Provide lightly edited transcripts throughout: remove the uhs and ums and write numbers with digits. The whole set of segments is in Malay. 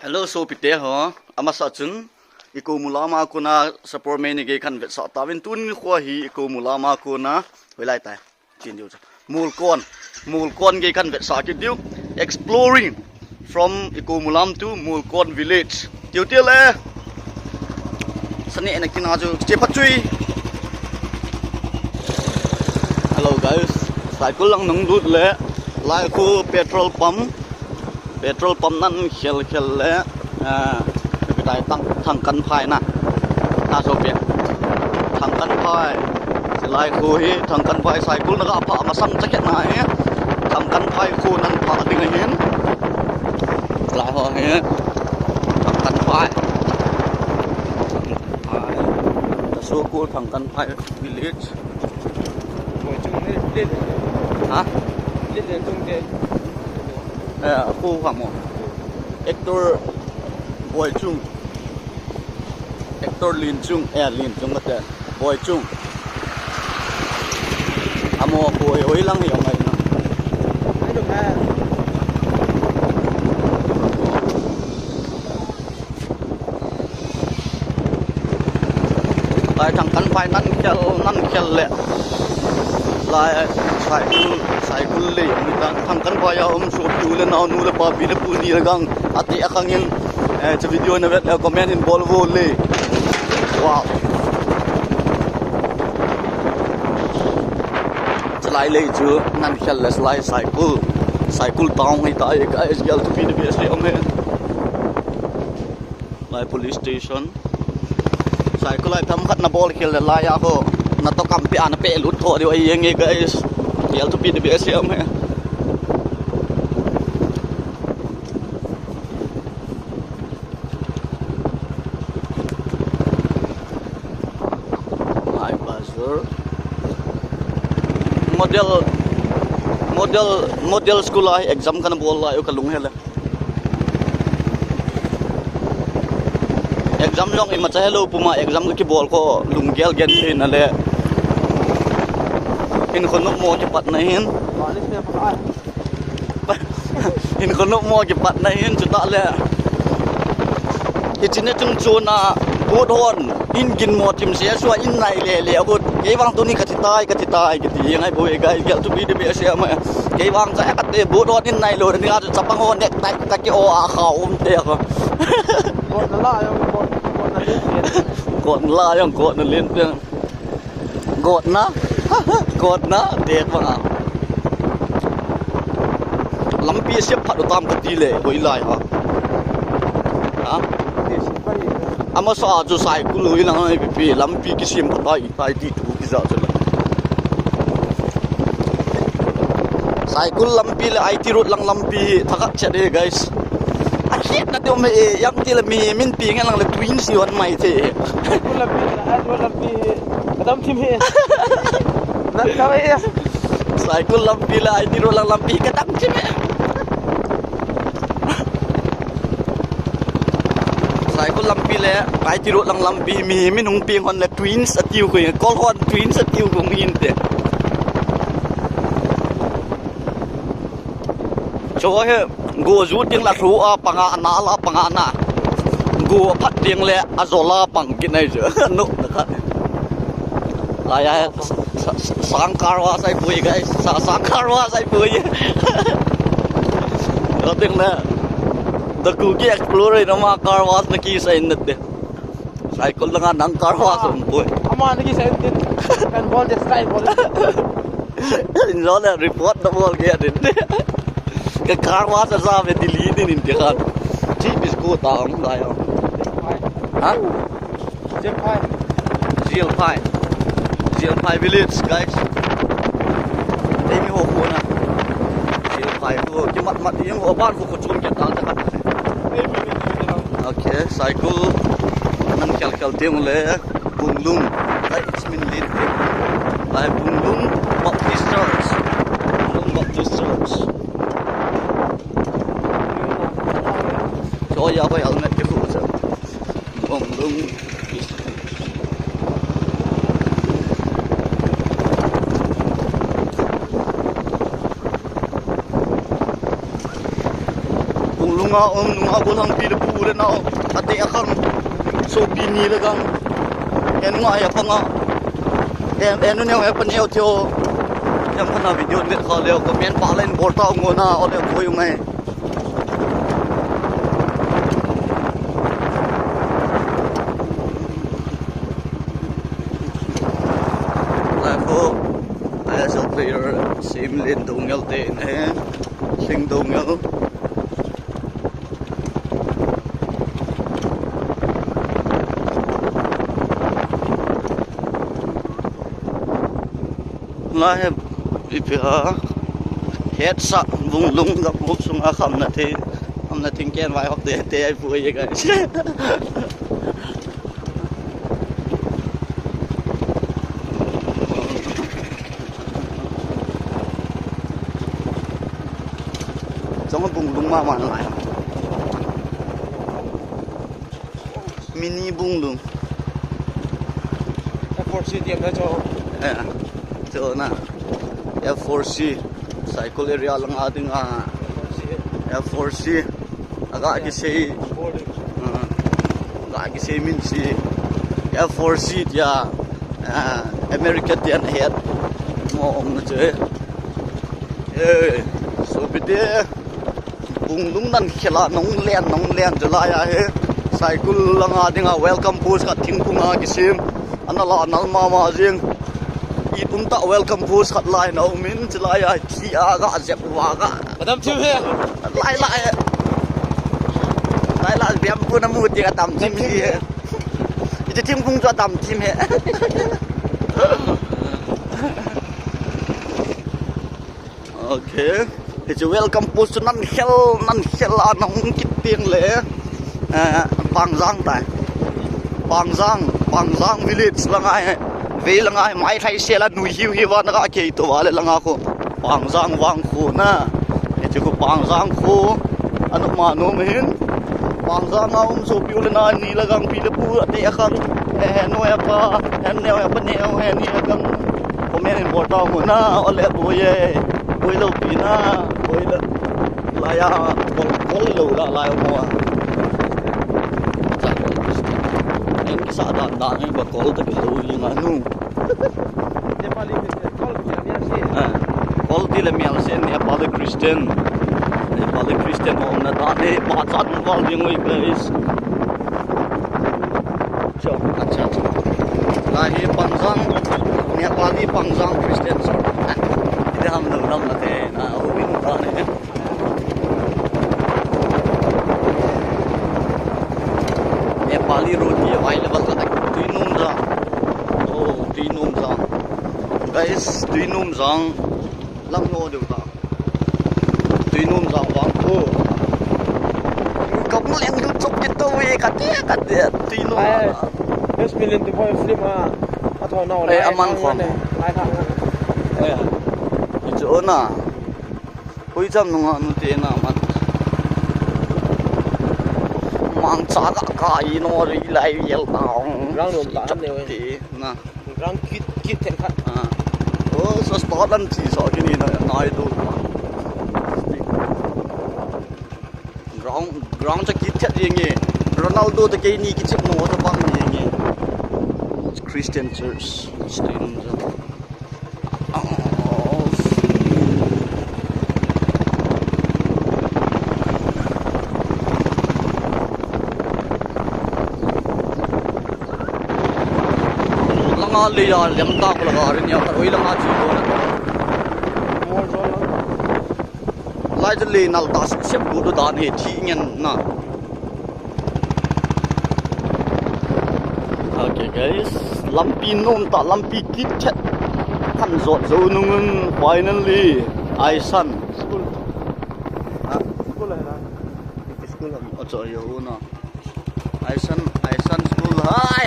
Hello, so pite ho. Ama sa chun iko mulama ko na sa pormeni ge khan vet sa tawin tun khwa hi iko mulama ko na hoilai tai chin diu mulkon ge khan vet sa ki diu exploring from iko mulam to mulkon village diu tia le sani ena kina ju che phatui. Hello guys, cycle lang nang lut le lai khu petrol pump nan khel le cái đại tăng thằng cân phai nè na số việc thằng cân phai sẽ lại khui thằng cân phai sai cún nó gặp phạ mà xăng chắc này thằng cân phai khu nan phạ đi ngay hiến lại họ hiến thằng cân phai số của thằng cân phai village hả khu khoảng một hector boy chung hector lin chung cái tên boy chung amo boy oi lang yung ngay na ay được ha lại thằng cắn phai năn khel lẹ lại sai kul le thằng cắn phai ông số piu lên nào nu le pa pi le pu ni le gang ati akangin cho video na vet comment in Volvo le wow chlai le chu nan khel le cycle tong hai tai ka sgl to be the best om he lai police station cycle ai tham khat na ball khel le la ya ho na to kam pe an pe lut tho dio ai yeng guys sgl to be the best om he model school ai exam kan bol la yo kalung hele exam long ima cha hello puma exam ki bol ko lunggel gen in ale in khonok mo ki pat na hin in khonok mo ki pat na hin chuta le ichine chung chuna bot hon in gin mo tim sia so in nai le bot ke wang tu ni ka tai ki ti ngai boy gai gel to be the best ya ma ke wang sa ka te bot hon in nai lo ni ga chapang hon nek ta ki o a khaw te ko got la yang got na len pe got na te ma lampi siap phat tam ka ti le boi lai ha ama sa chu sai ku lui lang ai pi lampi ki sim tai ti tu ki za chula cycle lampi le ai ti road lang lampi thakak che de guys akhiat na to me yang ti la mi min pi ngang lang le twins yon mai the lampi kadam tim he na ka ya cycle lampi le ai ti road lang lampi kadam tim he cycle lampi le ai ti ro lang lampi mi nung ping hon le twins atiu ko kol hon twins atiu ko min te cho he go zu ting la ru a panga na go phat ting le azola pang ki nai je no kha la ya sang karwa sai pui guys sang karwa sai pui lo ting le the cookie explorer no ma car wash na ki sa innet de cycle lang nang car wash boy ama na ki sa innet kan ball de style ball injo le report the ball ge de ke car wash sa ve delete din in kan chi bis ko ta am la yo ha GL5 village guys đây mi ho ko na GL5 ko ki mat yung ho ban ko chum ke ta ta okay cycle nan khel tiang le bunglung lai ismin lit lai bunglung Baptist Church so ya phải al net ke fu sa bunglung nunga golang pi de pure na ate akan so pi ni le gang en nga ya panga en nu ne ya pan eo tio yang kana video ne kha leo comment pa len bor ta ngona ole khoi ngai la ko ISL player sim len dong ngel te ne sing dong ngel la he ipia het sa vung lung gặp mốc sung a kham na the am na thing ken vai hok te ai pu ye ga trong cái vùng lung ma man lại mini vùng lung F4C tiệm đó cho chỗ na F4C cycle area lang ating F4C aga ki sei min si F4C dia America tian head mo om na che so bide bung lung nan khela nong len jala ya he cycle lang ating welcome post ka thing punga ki sim anala nal ma jing ta welcome post khat lai no min chlai ai thi a ga zep wa ga Madam Chu he lai biam pu na mu ti ka tam tim hi ti tim kung cho tam tim he okay it's a welcome post nan khel a nong kit piang le Pangjang village langai ve langai mai thai sela nui hi wa na ka ke to wale langa ko Pangjang wang khu na e chu ko Pangjang khu anu ma no hin Pangjang na so pi le na ni la gang pi le pu ate akan no ya pa en ne ya pa ne o ni gang ko men en bota mo na ole boye boy lo pi na boy la ya ko lo la mo sa dan ni ba kol ta lo ling anu kol ti le mial sen ne pa le Christian mo na da ne pa chat wal ding oi guys cho acha la hi Pangjang ne pa li Pangjang Christian so ide ham lo nam la te na o bi no ta ne Nepali road ye available la Tuinum Zang guys Tuinum Zang lang no de ta Tuinum Zang wang ko kom leng du chop ke to we ka te Tuinum Yes million to boy flip a thon no le aman khom lai thang chu na pui cham nu nu te na mat mang cha ka no ri lai yel taong rang dum ta ne we ti na rang kit ten khat so startan chi so ki ni na nai do ground cha kit chat yeng ye Ronaldo ta ke ni ki chip no ta bang yeng ye Christian church stadium le ya lem ta ko la rin ya roi la ma chi ko na lai de le nal ta sep bu do dan he thi ngen na okay guys lampi nom ta lampi kit chat kan zo zo nungun finally I son school hai school o cho yo na I son school hi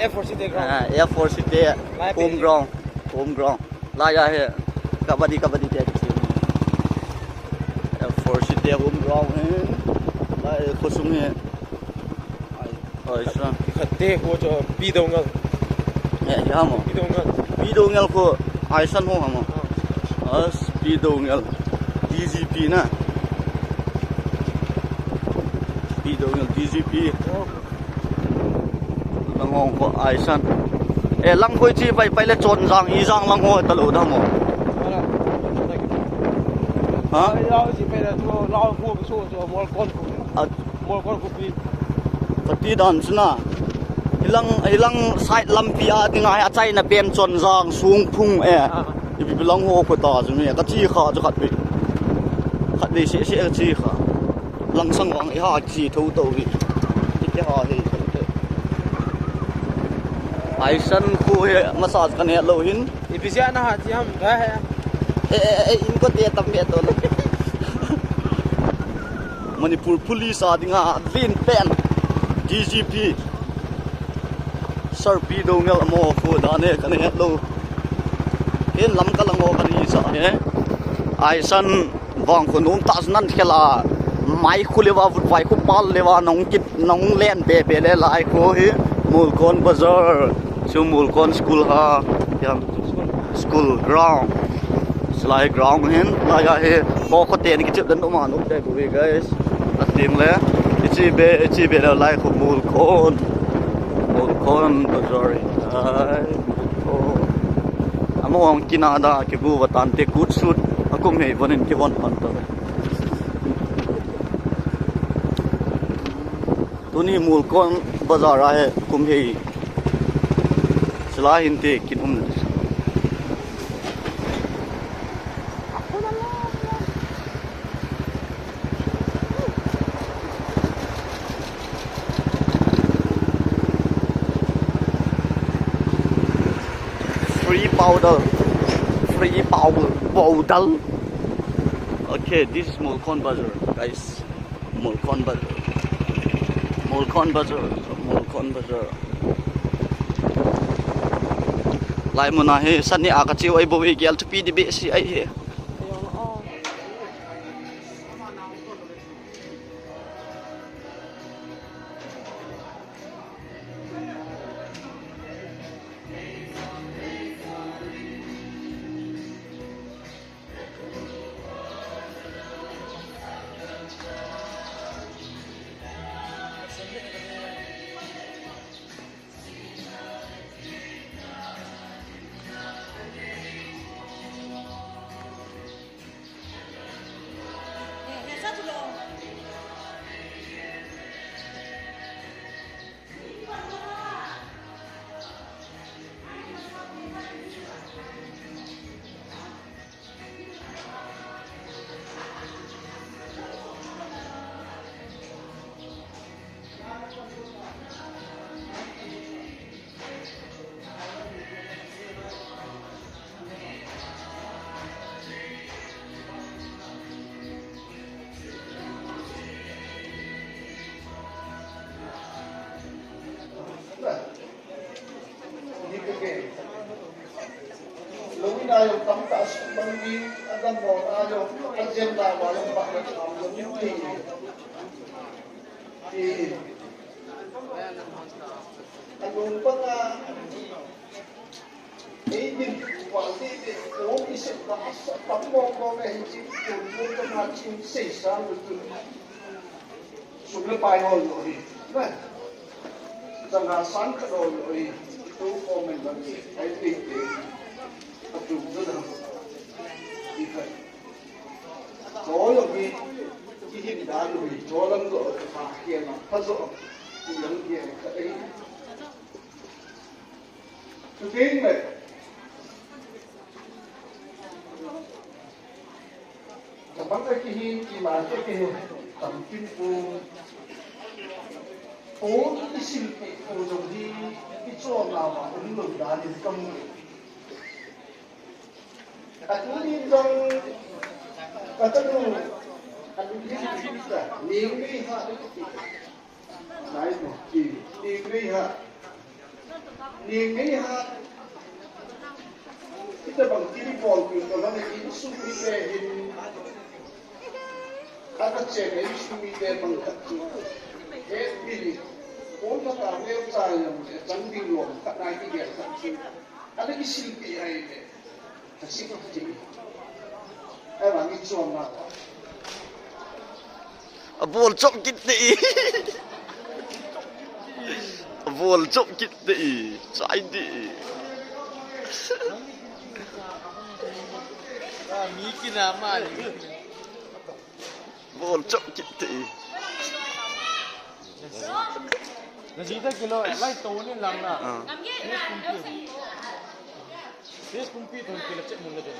F4C day ground F4C day home ground la ya he kabadi te F4C day home ground he la ko sum he ai sa khatte ho cho pi dong ngal ya mo pi dong ngal ko ai san ho mo as pi dong ngal DGP นะปีดงเงิน DGP ลังงก็ไอซันลังคุยจีไปเลยจนจังอีจังลังงตลอดทั้งหมดฮะเราสิไปแล้วเราพูดไปสู้มอลกอนกูปีปฏิดันชนะilang side lampi a tinga a chai na pem chon jang sung phung ibi bilang ho ko ta ju me ka chi kha ju khat bi khat bi se chi kha lang sang wang i ha chi tho to bi ti ke ha he te ai san khu he massage kan he lo hin ibisia na ha ti ham ga he in ko te tam be to Manipur police a dinga lin pen DGP Sarpi do ngel mo fu da ne kan he lo in lam ka lang o kan i sa he ai san wang ko num ta nan khela mai khulewa vut vai ko pal lewa nong kit nong len pe le lai ko hi mulkon bazar chu mulkon school ha yam school ground slide ground hin la ya he ko ko te ni chip dan ma no te ko guys ating le ichi be la lai ko mulkon bazar ai oh amo ang kinada ke bu watan te kut sut akum he bonin ke won pan to tuni mulkon bazar hai kum he sala hinte kinum free powder. Okay, this is Mulkon Bazar, guys. Mulkon Bazar. Lai muna he sani akachi ai bo we gel to pi di be si ai he. Yung tamtas bangin agan mo ayo agenda mo yung bakit ang yung anong pa nga din quality ko isip na sa pagmo ko na hindi ko mo natin sisa with sugle pai hol oi na tanga san ka oi to comment ba I think tập trung rất là đi khởi có những cái hiện đại rồi cho lắm rồi phá kia mà phát rõ thì những kia cái thực tế này các bạn cái hiện thì mà cái tầm kinh phố cái sinh phố rồi đi cái chỗ nào mà ứng dụng đã đến công Atuli dong katanu atuli kita ningri ha nice no ningri ha kita bang telepon ko na ni sumi ke hin kata cene sumi ke bang katu bili ko na ta ne sayang jangding lo kata ki dia katu ada ki silpi ai kasih em là cái chuồng nào Buồn trộm kitty. Buồn trộm kitty. Trái đi. Miki nama ni. Buồn trộm kitty. Nasita kilo lai to ni lang na. Yes kumpi thon kilo cek mula tu.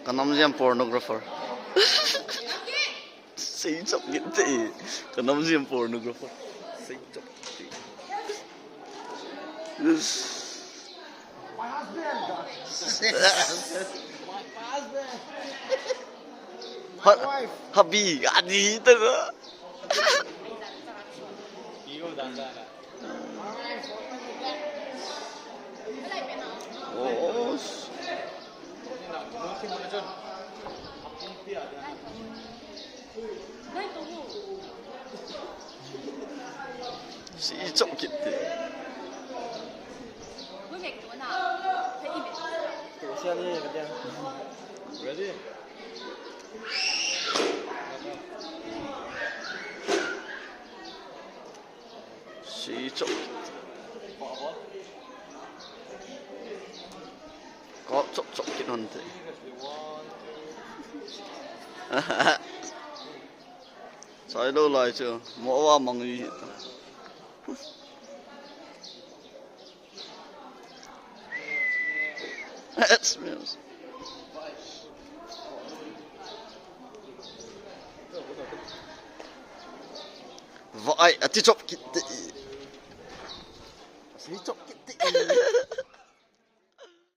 Kanam siam pornographer. Say trộm kitty. Kanam siam pornographer. Say trộm kitty. My husband. My wife. Habi, adi tu. Iyo danda na. Oh. Mungkin mana John? Kumpi ada. Si trộm kitty. Siapa ni kerja? Ready? Si trộm kitty. Có trộm kitty non thế. Sai đâu lại chưa? Mỗi qua mong gì? It smells. Vậy, à, trộm kitty. Si trộm kitty.